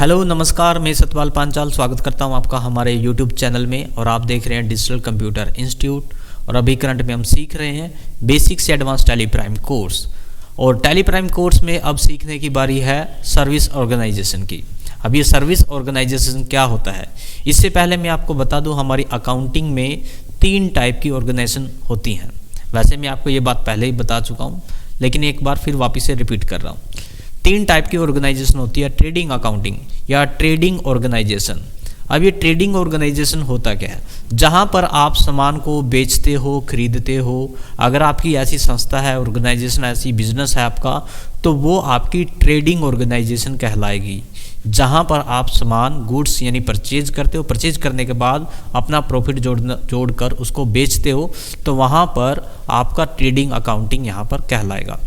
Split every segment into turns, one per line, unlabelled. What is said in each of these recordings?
Hello नमस्कार, मैं सतपाल पांचाल स्वागत करता हूं आपका हमारे YouTube चैनल में। और आप देख रहे हैं डिजिटल कंप्यूटर इंस्टीट्यूट। और अभी करंट में हम सीख रहे हैं बेसिक से एडवांस टैली प्राइम कोर्स। और टैली प्राइम कोर्स में अब सीखने की बारी है सर्विस ऑर्गेनाइजेशन की। अब ये सर्विस ऑर्गेनाइजेशन क्या होता है, इससे पहले मैं आपको बता दूं, हमारी अकाउंटिंग में 3 टाइप की ऑर्गेनाइजेशन होती हैं। वैसे मैं आपको ये बात पहले ही बता चुका हूँ, लेकिन एक बार फिर वापस से रिपीट कर रहा हूँ। 3 टाइप की ऑर्गेनाइजेशन होती है, ट्रेडिंग अकाउंटिंग या ट्रेडिंग ऑर्गेनाइजेशन। अब ये ट्रेडिंग ऑर्गेनाइजेशन होता क्या है, जहाँ पर आप सामान को बेचते हो, खरीदते हो। अगर आपकी ऐसी संस्था है, ऑर्गेनाइजेशन ऐसी बिजनेस है आपका, तो वो आपकी ट्रेडिंग ऑर्गेनाइजेशन कहलाएगी। जहाँ पर आप सामान गुड्स यानी परचेज करते हो, परचेज करने के बाद अपना प्रॉफिट जोड़कर उसको बेचते हो, तो वहाँ पर आपका ट्रेडिंग अकाउंटिंग यहाँ पर कहलाएगा।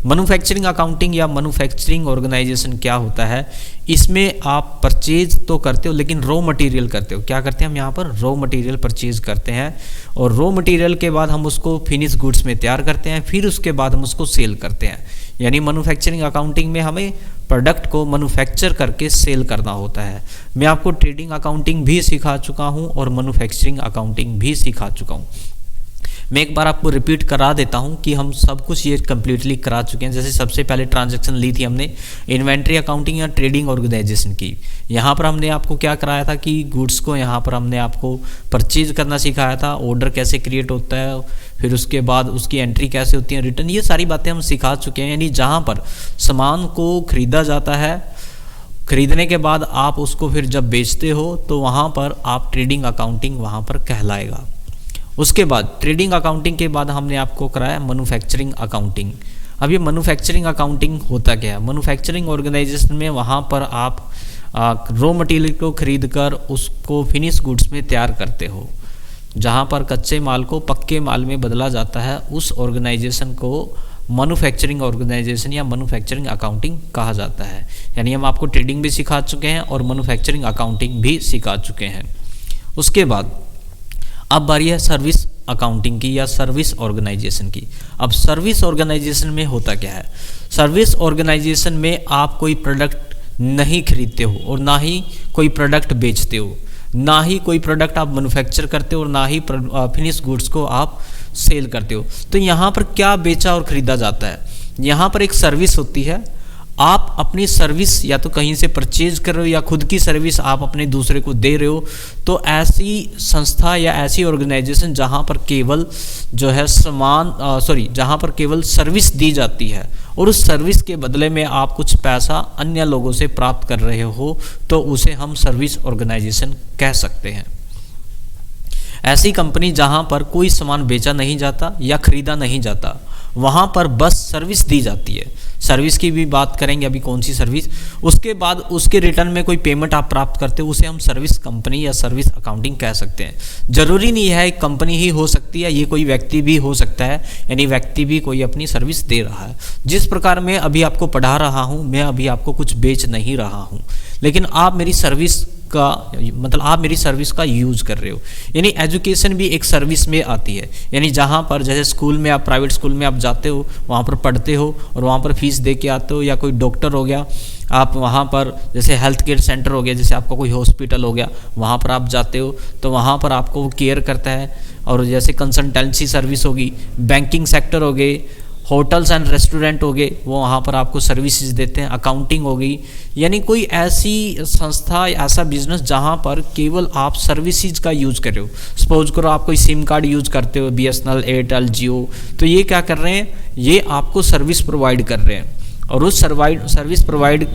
मैन्युफैक्चरिंग अकाउंटिंग या मैन्युफैक्चरिंग ऑर्गेनाइजेशन क्या होता है, इसमें आप परचेज तो करते हो लेकिन रॉ मटेरियल करते हो। क्या करते हैं हम यहाँ पर? रॉ मटेरियल परचेज करते हैं, और रॉ मटेरियल के बाद हम उसको फिनिश गुड्स में तैयार करते हैं, फिर उसके बाद हम उसको सेल करते हैं। यानी मैन्युफैक्चरिंग अकाउंटिंग में हमें प्रोडक्ट को मैन्युफैक्चर करके सेल करना होता है। मैं आपको ट्रेडिंग अकाउंटिंग भी सिखा चुका हूँ और मैन्युफैक्चरिंग अकाउंटिंग भी सिखा चुका हूँ। मैं एक बार आपको रिपीट करा देता हूं कि हम सब कुछ ये कम्प्लीटली करा चुके हैं। जैसे सबसे पहले ट्रांजैक्शन ली थी हमने इन्वेंट्री अकाउंटिंग या ट्रेडिंग ऑर्गेनाइजेशन की। यहाँ पर हमने आपको क्या कराया था कि गुड्स को यहाँ पर हमने आपको परचेज करना सिखाया था, ऑर्डर कैसे क्रिएट होता है, फिर उसके बाद उसकी एंट्री कैसे होती है, रिटर्न, ये सारी बातें हम सिखा चुके हैं। यानी जहाँ पर सामान को खरीदा जाता है, खरीदने के बाद आप उसको फिर जब बेचते हो, तो वहाँ पर आप ट्रेडिंग अकाउंटिंग वहाँ पर कहलाएगा। उसके बाद ट्रेडिंग अकाउंटिंग के बाद हमने आपको कराया मैन्युफैक्चरिंग अकाउंटिंग। अब ये मैन्युफैक्चरिंग अकाउंटिंग होता क्या है? मैन्युफैक्चरिंग ऑर्गेनाइजेशन में वहाँ पर आप रॉ मटेरियल को खरीद कर उसको फिनिश गुड्स में तैयार करते हो। जहाँ पर कच्चे माल को पक्के माल में बदला जाता है, उस ऑर्गेनाइजेशन को मैन्युफैक्चरिंग ऑर्गेनाइजेशन या मैन्युफैक्चरिंग अकाउंटिंग कहा जाता है। यानी हम आपको ट्रेडिंग भी सिखा चुके हैं और मैन्युफैक्चरिंग अकाउंटिंग भी सिखा चुके हैं। उसके बाद अब बारी है सर्विस अकाउंटिंग की या सर्विस ऑर्गेनाइजेशन की। अब सर्विस ऑर्गेनाइजेशन में होता क्या है? सर्विस ऑर्गेनाइजेशन में आप कोई प्रोडक्ट नहीं खरीदते हो और ना ही कोई प्रोडक्ट बेचते हो, ना ही कोई प्रोडक्ट आप मैन्युफैक्चर करते हो और ना ही फिनिश गुड्स को आप सेल करते हो। तो यहाँ पर क्या बेचा और खरीदा जाता है? यहाँ पर एक सर्विस होती है। आप अपनी सर्विस या तो कहीं से परचेज कर रहे हो या खुद की सर्विस आप अपने दूसरे को दे रहे हो। तो ऐसी संस्था या ऐसी ऑर्गेनाइजेशन जहाँ पर केवल जो है जहाँ पर केवल सर्विस दी जाती है और उस सर्विस के बदले में आप कुछ पैसा अन्य लोगों से प्राप्त कर रहे हो, तो उसे हम सर्विस ऑर्गेनाइजेशन कह सकते हैं। ऐसी कंपनी जहाँ पर कोई सामान बेचा नहीं जाता या खरीदा नहीं जाता, वहाँ पर बस सर्विस दी जाती है। सर्विस की भी बात करेंगे अभी, कौन सी सर्विस। उसके बाद उसके रिटर्न में कोई पेमेंट आप प्राप्त करते हो, उसे हम सर्विस कंपनी या सर्विस अकाउंटिंग कह सकते हैं। जरूरी नहीं है एक कंपनी ही हो सकती है, ये कोई व्यक्ति भी हो सकता है। यानी व्यक्ति भी कोई अपनी सर्विस दे रहा है। जिस प्रकार मैं अभी आपको पढ़ा रहा हूँ, मैं अभी आपको कुछ बेच नहीं रहा हूँ, लेकिन आप मेरी सर्विस आप मेरी सर्विस का यूज कर रहे हो। यानी एजुकेशन भी एक सर्विस में आती है। यानी जहाँ पर जैसे स्कूल में आप, प्राइवेट स्कूल में आप जाते हो, वहाँ पर पढ़ते हो और वहाँ पर फीस दे के आते हो, या कोई डॉक्टर हो गया, आप वहाँ पर जैसे हेल्थ केयर सेंटर हो गया, जैसे आपका कोई हॉस्पिटल हो गया, वहाँ पर आप जाते हो तो वहाँ पर आपको वो केयर करता है। और जैसे कंसल्टेंसी सर्विस होगी, बैंकिंग सेक्टर हो गए, होटल्स एंड रेस्टोरेंट हो गए, वो वहाँ पर आपको सर्विसेज देते हैं। अकाउंटिंग हो गई, यानी कोई ऐसी संस्था, ऐसा बिजनेस जहाँ पर केवल आप सर्विसेज का यूज कर रहे हो। सपोज करो आप कोई सिम कार्ड यूज करते हो, BSNL, एयरटेल, जियो, तो ये क्या कर रहे हैं? ये आपको सर्विस प्रोवाइड कर रहे हैं, और उस सर्विस प्रोवाइड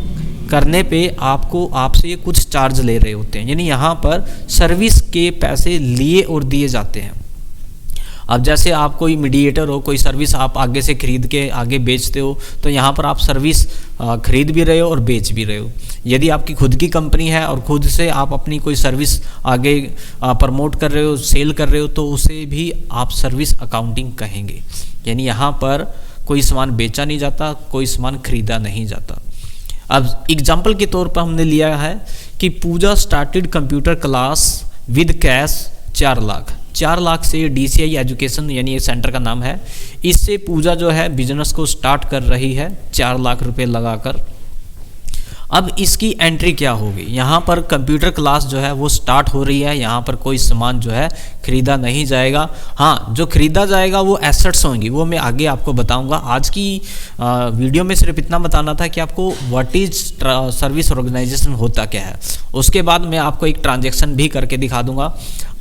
करने पे आपसे ये कुछ चार्ज ले रहे होते हैं। यानी यहाँ पर सर्विस के पैसे लिए और दिए जाते हैं। अब जैसे आप कोई मीडिएटर हो, कोई सर्विस आप आगे से खरीद के आगे बेचते हो, तो यहाँ पर आप सर्विस खरीद भी रहे हो और बेच भी रहे हो। यदि आपकी खुद की कंपनी है और खुद से आप अपनी कोई सर्विस आगे प्रमोट कर रहे हो, सेल कर रहे हो, तो उसे भी आप सर्विस अकाउंटिंग कहेंगे। यानी यहाँ पर कोई सामान बेचा नहीं जाता, कोई सामान खरीदा नहीं जाता। अब एग्जाम्पल के तौर पर हमने लिया है कि Puja started computer class with cash 4 lakh. 4 lakh से DCI एजुकेशन यानी ये सेंटर का नाम है, इससे पूजा जो है बिजनेस को स्टार्ट कर रही है 4 लाख रुपए लगाकर। अब इसकी एंट्री क्या होगी, यहाँ पर कंप्यूटर क्लास जो है वो स्टार्ट हो रही है। यहाँ पर कोई सामान जो है खरीदा नहीं जाएगा। हाँ, जो खरीदा जाएगा वो एसेट्स होंगी, वो मैं आगे आपको बताऊंगा। आज की वीडियो में सिर्फ इतना बताना था कि आपको व्हाट इज सर्विस ऑर्गेनाइजेशन होता क्या है। उसके बाद मैं आपको एक ट्रांजैक्शन भी करके दिखा दूंगा।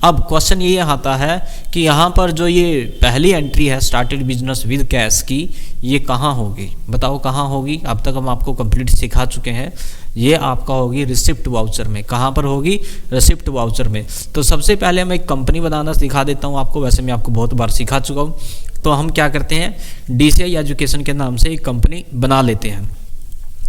अब क्वेश्चन ये आता है कि यहाँ पर जो ये पहली एंट्री है स्टार्टेड बिजनेस विद कैश की, ये कहाँ होगी, बताओ कहाँ होगी। अब तक हम आपको कंप्लीट सिखा चुके हैं। ये आपका होगी रिसिप्ट वाउचर में। कहाँ पर होगी, रिसिप्ट वाउचर में। तो सबसे पहले मैं एक कंपनी बनाना सिखा देता हूँ आपको। वैसे मैं आपको बहुत बार सिखा चुका हूँ। तो हम क्या करते हैं, DCI एजुकेशन के नाम से एक कंपनी बना लेते हैं।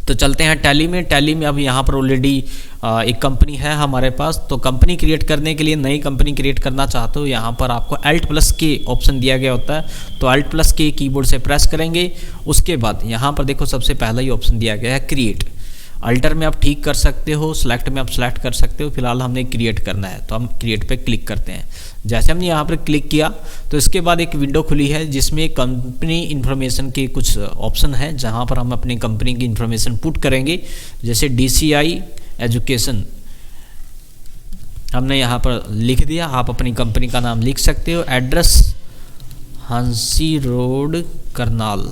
तो चलते हैं टैली में। टैली में अब यहाँ पर ऑलरेडी एक कंपनी है हमारे पास। तो कंपनी क्रिएट करने के लिए, नई कंपनी क्रिएट करना चाहते हो, यहाँ पर आपको Alt+K ऑप्शन दिया गया होता है। तो Alt+K कीबोर्ड से प्रेस करेंगे। उसके बाद यहाँ पर देखो सबसे पहला ही ऑप्शन दिया गया है क्रिएट। अल्टर में आप ठीक कर सकते हो, सिलेक्ट में आप सिलेक्ट कर सकते हो। फिलहाल हमने क्रिएट करना है तो हम क्रिएट पे क्लिक करते हैं। जैसे हमने यहाँ पर क्लिक किया तो इसके बाद एक विंडो खुली है जिसमें कंपनी इन्फॉर्मेशन के कुछ ऑप्शन है, जहाँ पर हम अपनी कंपनी की इन्फॉर्मेशन पुट करेंगे। जैसे DCI एजुकेशन हमने यहाँ पर लिख दिया। आप अपनी कंपनी का नाम लिख सकते हो। एड्रेस हंसी रोड करनाल,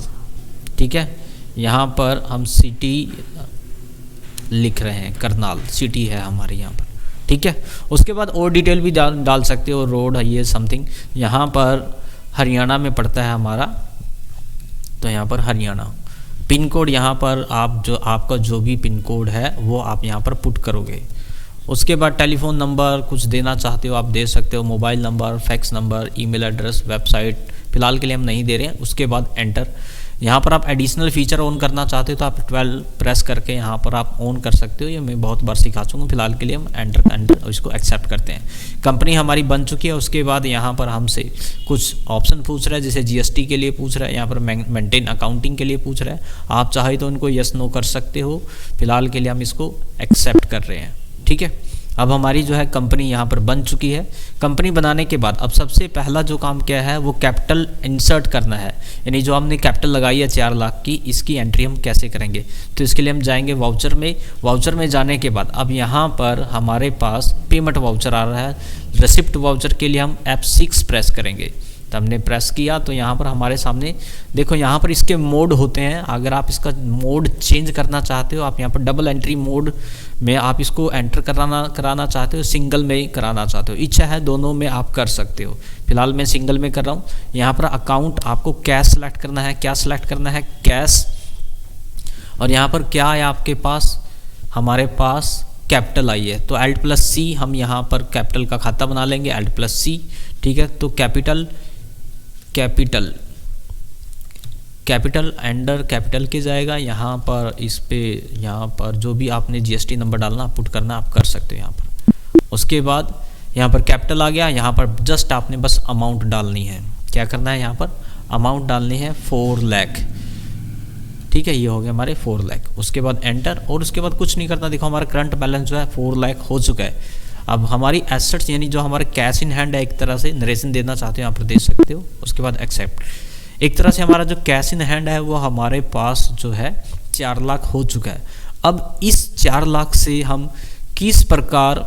ठीक है। यहाँ पर हम सिटी लिख रहे हैं, करनाल सिटी है हमारे यहाँ पर, ठीक है। उसके बाद और डिटेल भी डाल सकते हो, रोड है ये समथिंग। यहाँ पर हरियाणा में पड़ता है हमारा, तो यहाँ पर हरियाणा। पिन कोड यहाँ पर आप जो आपका जो भी पिन कोड है वो आप यहाँ पर पुट करोगे। उसके बाद टेलीफोन नंबर कुछ देना चाहते हो आप दे सकते हो, mobile number, fax number, email address, website, फिलहाल के लिए हम नहीं दे रहे हैं। उसके बाद एंटर। यहाँ पर आप एडिशनल फीचर ऑन करना चाहते हो तो आप 12 प्रेस करके यहाँ पर आप ऑन कर सकते हो। ये मैं बहुत बार सिखा चुका हूँ। फिलहाल के लिए हम एंटर इसको एक्सेप्ट करते हैं। कंपनी हमारी बन चुकी है। उसके बाद यहाँ पर हमसे कुछ ऑप्शन पूछ रहा है, जैसे GST के लिए पूछ रहा है, यहाँ पर मेंटेन अकाउंटिंग के लिए पूछ रहा है। आप चाहे तो उनको यस नो कर सकते हो। फिलहाल के लिए हम इसको एक्सेप्ट कर रहे हैं, ठीक है। अब हमारी जो है कंपनी यहाँ पर बन चुकी है। कंपनी बनाने के बाद अब सबसे पहला जो काम क्या है वो कैपिटल इंसर्ट करना है। यानी जो हमने कैपिटल लगाई है 4 लाख की, इसकी एंट्री हम कैसे करेंगे। तो इसके लिए हम जाएंगे वाउचर में। वाउचर में जाने के बाद अब यहाँ पर हमारे पास पेमेंट वाउचर आ रहा है। रिसिप्ट वाउचर के लिए हम F6 प्रेस करेंगे। तो हमने प्रेस किया तो यहाँ पर हमारे सामने देखो, यहाँ पर इसके मोड होते हैं। अगर आप इसका मोड चेंज करना चाहते हो, आप यहाँ पर डबल एंट्री मोड में आप इसको एंटर कराना चाहते हो, सिंगल में कराना चाहते हो, इच्छा है दोनों में आप कर सकते हो। फिलहाल मैं सिंगल में कर रहा हूँ। यहाँ पर अकाउंट आपको कैश सेलेक्ट करना है। क्या सेलेक्ट करना है, कैश। और यहाँ पर क्या है आपके पास, हमारे पास कैपिटल आई है तो Alt+C हम यहाँ पर कैपिटल का खाता बना लेंगे, Alt+C, ठीक है। तो कैपिटल अंडर कैपिटल के जाएगा। यहाँ पर इस पे यहाँ पर जो भी आपने GST नंबर डालना पुट करना आप कर सकते हो यहाँ पर। उसके बाद यहाँ पर कैपिटल आ गया। यहाँ पर जस्ट आपने बस अमाउंट डालनी है। क्या करना है, यहाँ पर अमाउंट डालनी है 4 लाख, ठीक है। ये हो गया हमारे 4 लाख। उसके बाद एंटर। और उसके बाद कुछ नहीं करना। देखो हमारा करंट बैलेंस जो है 4 लाख हो चुका है। अब हमारी एसेट्स यानी जो हमारे कैश इन हैंड है, एक तरह से नरेशन देना चाहते हो यहाँ पर दे सकते हो। उसके बाद एक्सेप्ट। एक तरह से हमारा जो कैश इन हैंड है वो हमारे पास जो है 4 लाख हो चुका है। अब इस 4 लाख से हम किस प्रकार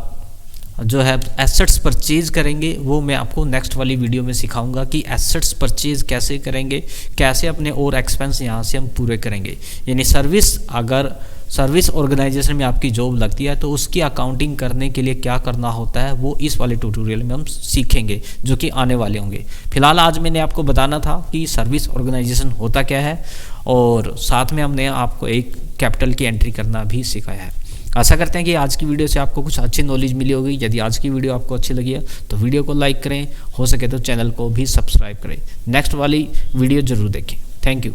जो है एसेट्स परचेज करेंगे वो मैं आपको नेक्स्ट वाली वीडियो में सिखाऊंगा कि एसेट्स परचेज कैसे करेंगे, कैसे अपने और एक्सपेंस यहाँ से हम पूरे करेंगे। यानी अगर सर्विस ऑर्गेनाइजेशन में आपकी जॉब लगती है तो उसकी अकाउंटिंग करने के लिए क्या करना होता है वो इस वाले ट्यूटोरियल में हम सीखेंगे, जो कि आने वाले होंगे। फिलहाल आज मैंने आपको बताना था कि सर्विस ऑर्गेनाइजेशन होता क्या है, और साथ में हमने आपको एक कैपिटल की एंट्री करना भी सिखाया है। आशा करते हैं कि आज की वीडियो से आपको कुछ अच्छी नॉलेज मिली होगी। यदि आज की वीडियो आपको अच्छी लगी है तो वीडियो को लाइक करें, हो सके तो चैनल को भी सब्सक्राइब करें। नेक्स्ट वाली वीडियो जरूर देखें। Thank you.